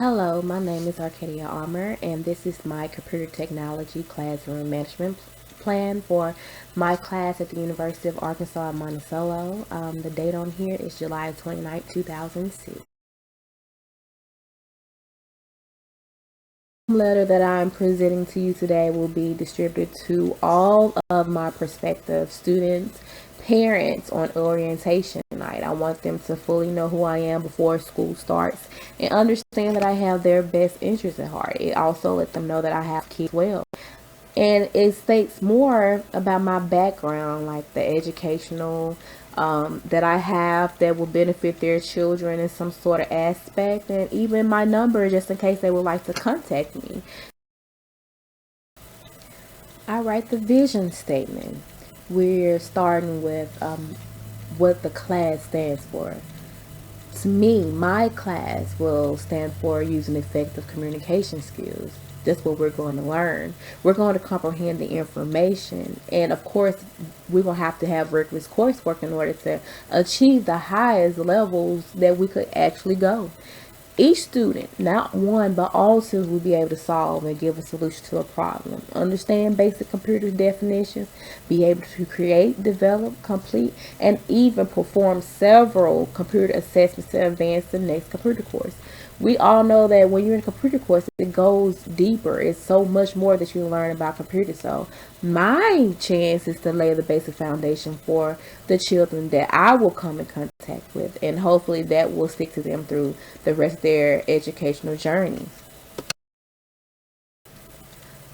Hello, my name is Arkadia Armour, and this is my computer technology classroom management plan for my class at the University of Arkansas at Monticello. The date on here is July 29th, 2006. The letter that I'm presenting to you today will be distributed to all of my prospective students, parents on orientation night. I want them to fully know who I am before school starts and understand that I have their best interests at heart. It also let them know that I have kids well. And it states more about my background, like the educational that I have that will benefit their children in some sort of aspect, and even my number just in case they would like to contact me. I write the vision statement. We're starting with what the class stands for. To me, my class will stand for using effective communication skills. That's what we're going to learn. We're going to comprehend the information. And of course, we're going to have rigorous coursework in order to achieve the highest levels that we could actually go. Each student, not one, but all students, will be able to solve and give a solution to a problem, understand basic computer definitions, be able to create, develop, complete, and even perform several computer assessments to advance the next computer course. We all know that when you're in a computer course, it goes deeper. It's so much more that you learn about computers. So my chance is to lay the basic foundation for the children that I will come in contact with, and hopefully that will stick to them through the rest of their educational journey.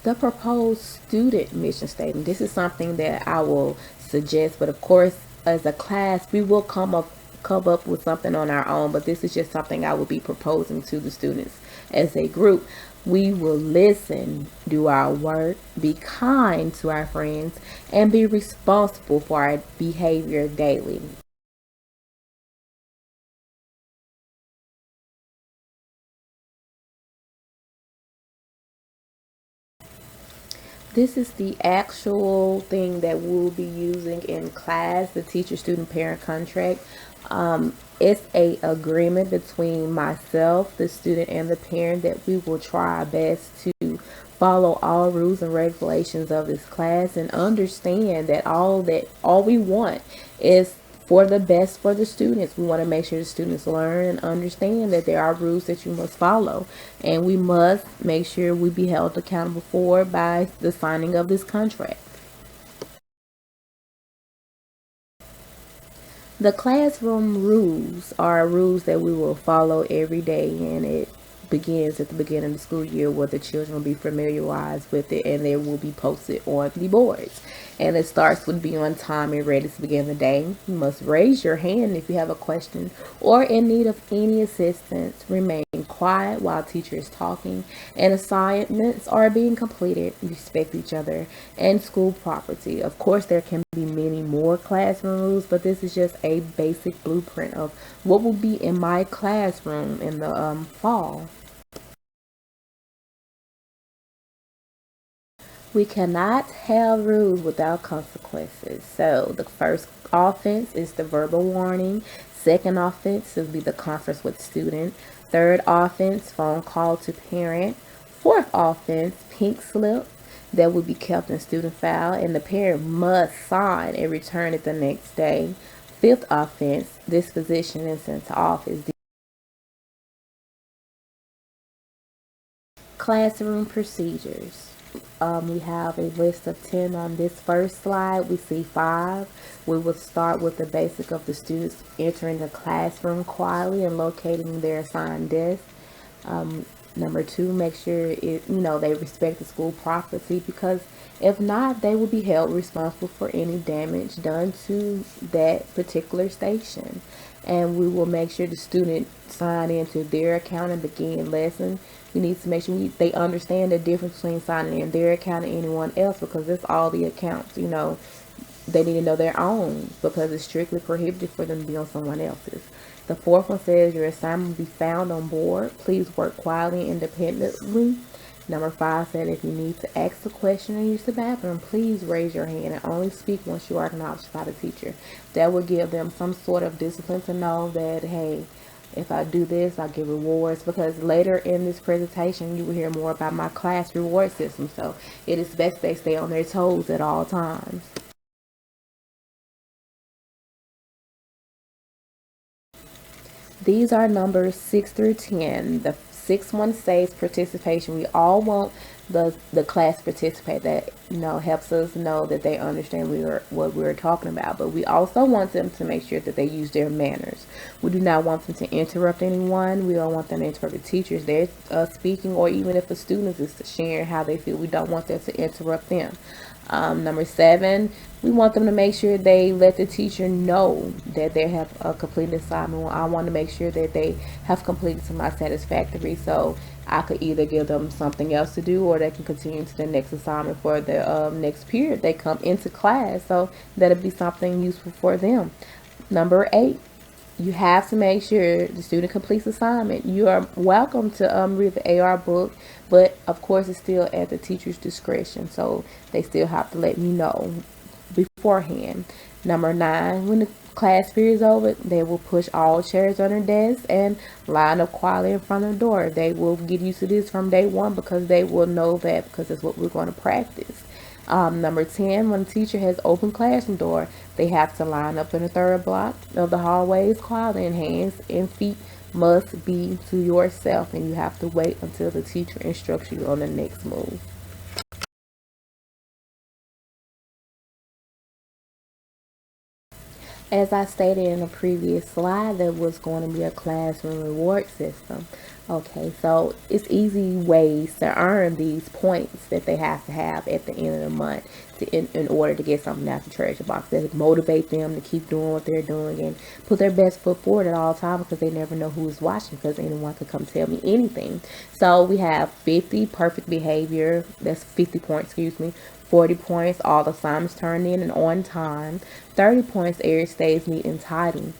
The proposed student mission statement. This is something that I will suggest, but of course, as a class, we will come up with something on our own. But this is just something I will be proposing to the students as a group. We will listen, do our work, be kind to our friends, and be responsible for our behavior daily. This is the actual thing that we'll be using in class, the teacher student parent contract. It's a agreement between myself, the student, and the parent that we will try our best to follow all rules and regulations of this class and understand that all we want is for the best for the students. We want to make sure the students learn and understand that there are rules that you must follow, and we must make sure we be held accountable for by the signing of this contract. The classroom rules are rules that we will follow every day, and it begins at the beginning of the school year where the children will be familiarized with it, and they will be posted on the boards. And it starts with being on time and ready to begin the day. You must raise your hand if you have a question or in need of any assistance. Remain quiet while teacher is talking and assignments are being completed. Respect each other and school property. Of course, there can be many more classroom rules, but this is just a basic blueprint of what will be in my classroom in the fall. We cannot have rules without consequences. So the first offense is the verbal warning. Second offense will be the conference with student. Third offense, phone call to parent. Fourth offense, pink slip that will be kept in student file, and the parent must sign and return it the next day. Fifth offense, disposition and sent to office. Classroom procedures. We have a list of 10 on this first slide. We see 5. We will start with the basic of the students entering the classroom quietly and locating their assigned desk. Number 2, make sure they respect the school property, because if not, they will be held responsible for any damage done to that particular station. And we will make sure the student sign into their account and begin lesson. We need to make sure they understand the difference between signing in their account and anyone else, because it's all the accounts. They need to know their own, because it's strictly prohibited for them to be on someone else's. The fourth one says your assignment will be found on board. Please work quietly and independently. Number 5 said if you need to ask a question or use the bathroom, please raise your hand and only speak once you are acknowledged by the teacher. That will give them some sort of discipline to know that, hey, If I do this, I get rewards, because later in this presentation, you will hear more about my class reward system. So it is best they stay on their toes at all times. These are numbers 6 through 10. The sixth one says participation. We all want the class participate. That helps us know that they understand what we're talking about. But we also want them to make sure that they use their manners. We do not want them to interrupt anyone. We don't want them to interrupt the teachers. They're speaking, or even if the students is sharing how they feel, we don't want them to interrupt them. Number 7, we want them to make sure they let the teacher know that they have a completed assignment. I want to make sure that they have completed to my satisfactory, so I could either give them something else to do, or they can continue to the next assignment for the next period they come into class. So that'll be something useful for them. Number 8, you have to make sure the student completes assignment. You are welcome to read the AR book, but of course it's still at the teacher's discretion, so they still have to let me know beforehand. Number 9, when the class period is over, they will push all chairs on their desks and line up quietly in front of the door. They will get used to this from day one, because they will know that, because it's what we're going to practice. Number 10, when the teacher has opened classroom door, they have to line up in the third block of the hallways quietly, and hands and feet must be to yourself, and you have to wait until the teacher instructs you on the next move. As I stated in a previous slide, there was going to be a classroom reward system. Okay, so it's easy ways to earn these points that they have to have at the end of the month in order to get something out the treasure box that motivate them to keep doing what they're doing and put their best foot forward at all times, because they never know who is watching, because anyone could come tell me anything. So we have 50 perfect behavior, that's 50 points, 40 points, all the assignments turned in and on time. 30 points, every stays neat and tidy.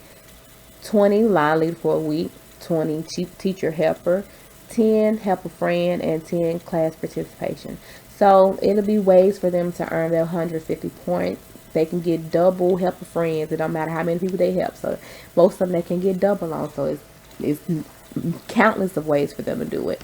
20, line leader for a week. 20, teacher helper. 10, help a friend. And 10, class participation. So it'll be ways for them to earn their 150 points. They can get double help a friends. It don't matter how many people they help. So most of them they can get double on. So it's countless of ways for them to do it.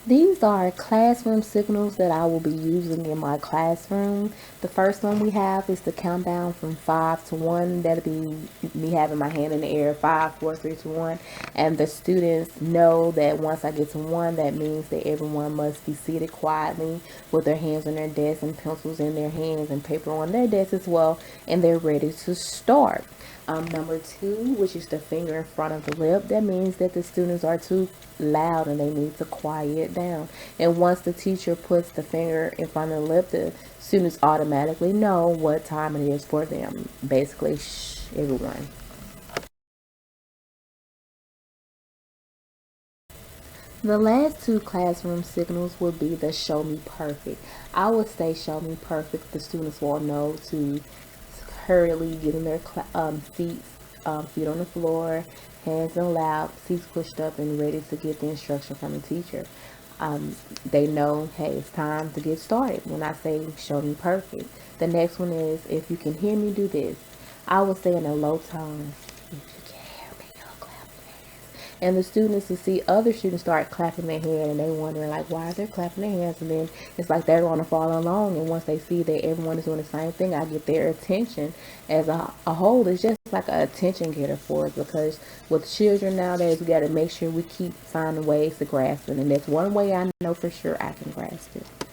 These are classroom signals that I will be using in my classroom. The first one we have is the countdown from 5 to 1. That'll be me having my hand in the air, 5, 4, 3, 2, 1. And the students know that once I get to 1, that means that everyone must be seated quietly with their hands on their desks and pencils in their hands and paper on their desks as well. And they're ready to start. Number 2, which is the finger in front of the lip, that means that the students are too loud and they need to quiet it down. And once the teacher puts the finger in front of the lip, the students automatically know what time it is for them. Basically, shh, everyone. The last 2 classroom signals will be the show me perfect. I would say show me perfect. The students will know to hurriedly get in their seats, feet on the floor, hands in lap, seats pushed up, and ready to get the instruction from the teacher. They know, hey, it's time to get started when I say show me perfect. The next one is, if you can hear me, do this. I would say in a low tone, if you can hear me, don't clap your hands. And the students will see other students start clapping their hands, and they wondering like, why are they clapping their hands? And then it's like they're going to follow along. And once they see that everyone is doing the same thing, I get their attention. As a whole, it's just like an attention getter for us, because with children nowadays, we got to make sure we keep finding ways to grasp it. And that's one way I know for sure I can grasp it.